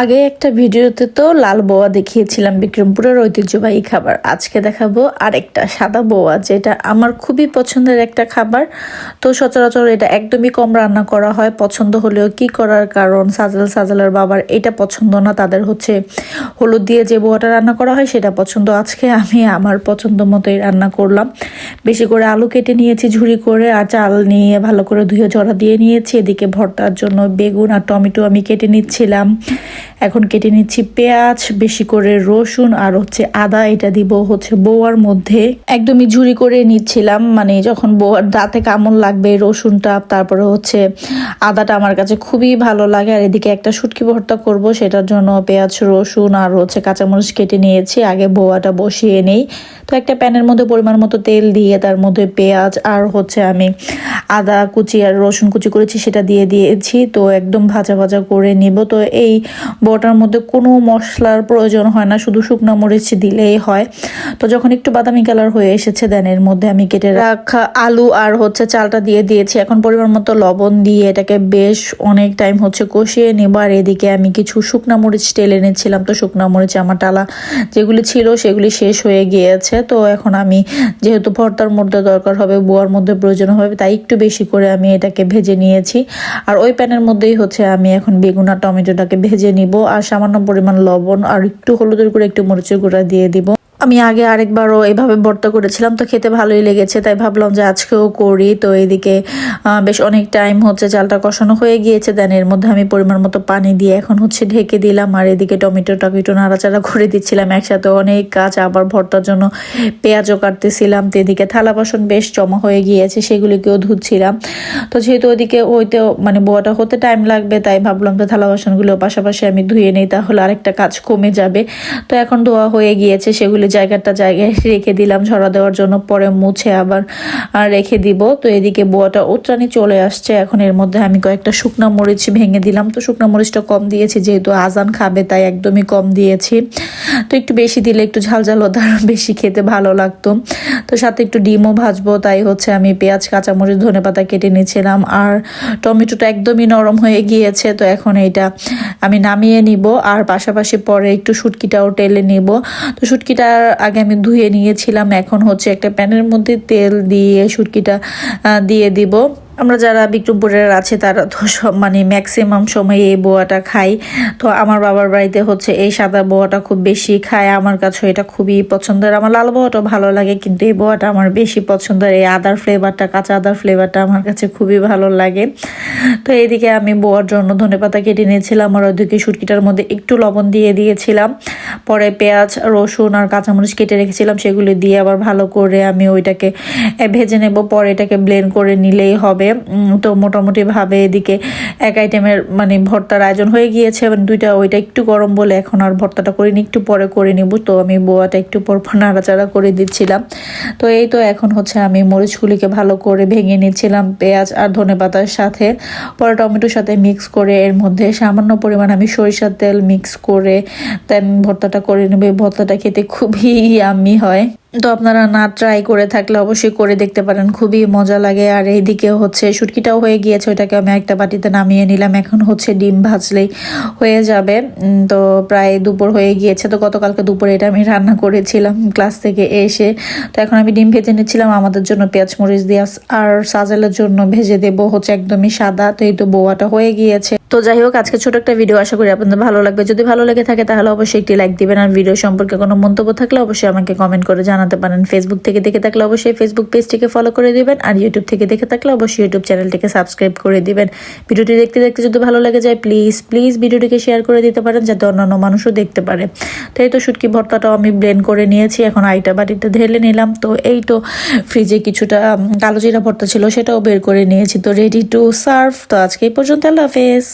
আগে একটা ভিডিওতে তো লাল বোয়া দেখিয়েছিলাম, বিক্রমপুরের ঐতিহ্যবাহী খাবার। আজকে দেখাবো আরেকটা সাদা বোয়া, যেটা আমার খুবই পছন্দের একটা খাবার। তো সচরাচর এটা একদমই কম রান্না করা হয়, পছন্দ হলেও কি করার, কারণ সাজেলের বাবার এটা পছন্দ না, তাদের হচ্ছে হলুদ দিয়ে যে বোয়াটা রান্না করা হয় সেটা পছন্দ। আজকে আমি আমার পছন্দ মতোই রান্না করলাম। বেশি করে আলু কেটে নিয়েছি ঝুরি করে, আর চাল নিয়ে ভালো করে ধুয়ে জড়া দিয়ে নিয়েছি। এদিকে ভর্তার জন্য বেগুন আর টমেটো আমি কেটে নিচ্ছিলাম। এখন কেটে নিচ্ছি পেঁয়াজ, বেশি করে রসুন আর হচ্ছে আদা, এটা দিব হচ্ছে বোয়ার মধ্যে। একদমই ঝুরি করে নিচ্ছিলাম, মানে যখন বোয়ার দাঁতে কামড় লাগবে রসুনটা, তারপরে হচ্ছে আদাটা আমার কাছে খুবই ভালো লাগে। আর এদিকে একটা শুটকি ভর্তা করব, সেটার জন্য পেঁয়াজ রসুন আর হচ্ছে কাঁচামরিচ কেটে নিয়েছি। আগে বোয়াটা বসিয়ে নেই। তো একটা প্যানের মধ্যে পরিমাণ মতো তেল দিয়ে তার মধ্যে পেঁয়াজ আর হচ্ছে আমি আদা কুচি আর রসুন কুচি করেছি সেটা দিয়ে দিয়েছি। তো একদম ভাজা ভাজা করে নিব। তো এই বোয়াটার মধ্যে কোনো মশলার প্রয়োজন হয় না, শুধু শুকনো মরিচ দিলেই হয়। তো যখন একটু বাদামি কালার হয়ে এসেছে, দেন এর মধ্যে আমি কেটে রাখা আলু আর হচ্ছে চালটা দিয়ে দিয়েছি। এখন পরিমাণ মতো লবণ দিয়ে এটাকে বেশ অনেক টাইম হচ্ছে কষিয়ে নেব। আর এদিকে আমি কিছু শুকনো মরিচ টেলে নিচ্ছিলাম। তো শুকনো মরিচ আমার টালা যেগুলি ছিল সেগুলি শেষ হয়ে গিয়েছে। তো এখন আমি যেহেতু ভর্তার মধ্যে দরকার হবে, বোয়ার মধ্যে প্রয়োজন হবে, তাই একটু বেশি করে আমি এটাকে ভেজে নিয়েছি। আর ওই প্যানের মধ্যেই হচ্ছে আমি এখন বেগুন আর টমেটোটাকে ভেজে নিব। আর সামান্য পরিমাণ লবণ আর একটু হলুদের গুঁড়ো একটু মরিচের গুঁড়া দিয়ে দিব। আমি আগে আরেকবারও এভাবে ভর্তা করেছিলাম, তো খেতে ভালোই লেগেছে, তাই ভাবলাম যে আজকেও করি। তো এদিকে বেশ অনেক টাইম হচ্ছে চালটা কষানো হয়ে গিয়েছে। দেন এর মধ্যে আমি পরিমাণ মতো পানি দিয়ে এখন হচ্ছে ঢেকে দিলাম। আর এদিকে টমেটোটা একটু নাড়াচাড়া করে দিচ্ছিলাম। একসাথে অনেক কাজ, আবার ভর্তার জন্য পেঁয়াজও কাটতেছিলাম। তো এদিকে থালা বাসন বেশ জমা হয়ে গিয়েছে, সেগুলিকেও ধুচ্ছিলাম। তো যেহেতু ওইদিকে হইতেও মানে বোয়াটা হতে টাইম লাগবে, তাই ভাবলাম যে থালা বাসনগুলো পাশাপাশি আমি ধুয়ে নেই, তাহলে আরেকটা কাজ কমে যাবে। তো এখন ধোয়া হয়ে গিয়েছে, সেগুলি জায়গায় রেখে দিলাম ঝরা দেওয়ার জন্য, পরে মুছে আবার রেখে দিব। তো এদিকে বোয়াটা উতরানি চলে আসছে। এখন এর মধ্যে আমি কয়েকটা শুকনো মরিচ ভেঙে দিলাম। তো শুকনো মরিচটা কম দিয়েছি, যেহেতু আজান খাবে তাই একদমই কম দিয়েছি। তো একটু বেশি দিলে একটু ঝাল হতো, বেশি খেতে ভালো লাগতো। তো সাথে একটু ডিমও ভাজবো, তাই হচ্ছে আমি পেঁয়াজ কাঁচামরিচ ধনেপাতা কেটে নিয়েছিলাম। আর টমেটোটা একদমই নরম হয়ে গিয়েছে। তো এখন এটা আমি নামিয়ে নিব। আর পাশাপাশি পরে একটু শুটকিটাও টেলে নিব। তো শুটকিটা আগে আমি ধুয়ে নিয়েছিলাম। এখন হচ্ছে একটা প্যানের মধ্যে তেল দিয়ে শুটকিটা দিয়ে দিব। আমরা যারা বিক্রমপুরের আছে তারা তো সব মানে ম্যাক্সিমাম সময় এই বোয়াটা খাই। তো আমার বাবার বাড়িতে হচ্ছে এই সাদা বোয়াটা খুব বেশি খায়। আমার কাছে এটা খুবই পছন্দের। আমার লাল বোয়াটাও ভালো লাগে, কিন্তু এই বোয়াটা আমার বেশি পছন্দের। এই আদার ফ্লেভারটা, কাঁচা আদার ফ্লেভারটা আমার কাছে খুবই ভালো লাগে। তো এইদিকে আমি বোয়ার জন্য ধনেপাতা কেটে নিয়েছিলাম। আর ওইদিকে শুটকিটার মধ্যে একটু লবণ দিয়ে দিয়েছিলাম। পরে পেঁয়াজ রসুন আর কাঁচামরিচ কেটে রেখেছিলাম, সেগুলি দিয়ে আবার ভালো করে আমি ওইটাকে ভেজে নেব। পরে এটাকে ব্লেন্ড করে নিলেই হবে। তো মোটামুটি ভাবে এদিকে এক আইটেমের মানে ভর্তার আয়োজন হয়ে গিয়েছে। দুইটা ওইটা একটু গরম বলে এখন আর ভর্তাটা করিনি, একটু পরে করে নিব। তো আমি বোয়াটা একটু পর নাড়াচাড়া করে দিচ্ছিলাম। তো এই তো এখন হচ্ছে আমি মরিচগুলিকে ভালো করে ভেঙে নিচ্ছিলাম পেঁয়াজ আর ধনেপাতার সাথে। পরে টমেটোর সাথে মিক্স করে এর মধ্যে সামান্য পরিমাণ আমি সরিষার তেল মিক্স করে দেন ভর্তাটা করে নেব। ভর্তাটা খেতে খুবই ইয়াম্মি হয়। তো আপনারা না ট্রাই করে থাকলে অবশ্যই করে দেখতে পারেন, খুবই মজা লাগে। আর এইদিকে হচ্ছে শুটকিটাও হয়ে গিয়েছে, ওইটাকে আমি একটা বাটিতে নামিয়ে নিলাম। এখন হচ্ছে ডিম ভাজলেই হয়ে যাবে। তো প্রায় দুপুর হয়ে গিয়েছে। তো গতকালকে দুপুরে এটা আমি রান্না করেছিলাম ক্লাস থেকে এসে। তো এখন আমি ডিম ভেজে নিচ্ছিলাম আমাদের জন্য পেঁয়াজ মরিচ দিয়ে, আর সাজেলের জন্য ভেজে দেবো হচ্ছে একদমই সাদা। তো এই তো বোয়াটা হয়ে গিয়েছে। তো যাই হোক, আজকে ছোট একটা ভিডিও, আশা করি আপনাদের ভালো লাগবে। যদি ভালো লেগে থাকে তাহলে অবশ্যই একটি লাইক দিবেন। আর ভিডিও সম্পর্কে কোনো মন্তব্য থাকলে অবশ্যই আমাকে কমেন্ট করে জানাতে পারেন। ফেসবুক থেকে দেখে থাকলে অবশ্যই ফেসবুক পেজটিকে ফলো করে দিবেন। আর ইউটিউব থেকে দেখে থাকলে অবশ্যই ইউটিউব চ্যানেলটিকে সাবস্ক্রাইব করে দিবেন। ভিডিওটি দেখতে যদি ভালো লেগে যায় প্লিজ ভিডিওটিকে শেয়ার করে দিতে পারেন, যাতে অন্যান্য মানুষও দেখতে পারে। তো এই তো শুটকি ভর্তাটাও আমি ব্লেন্ড করে নিয়েছি, এখন আইটা বাটিতে ঢেলে নিলাম। তো এই তো ফ্রিজে কিছুটা কালো জিরা ভর্তা ছিল, সেটাও বের করে নিয়েছি। তো রেডি টু সার্ভ। তো আজকে এই পর্যন্ত, আল্লাহ হাফেজ।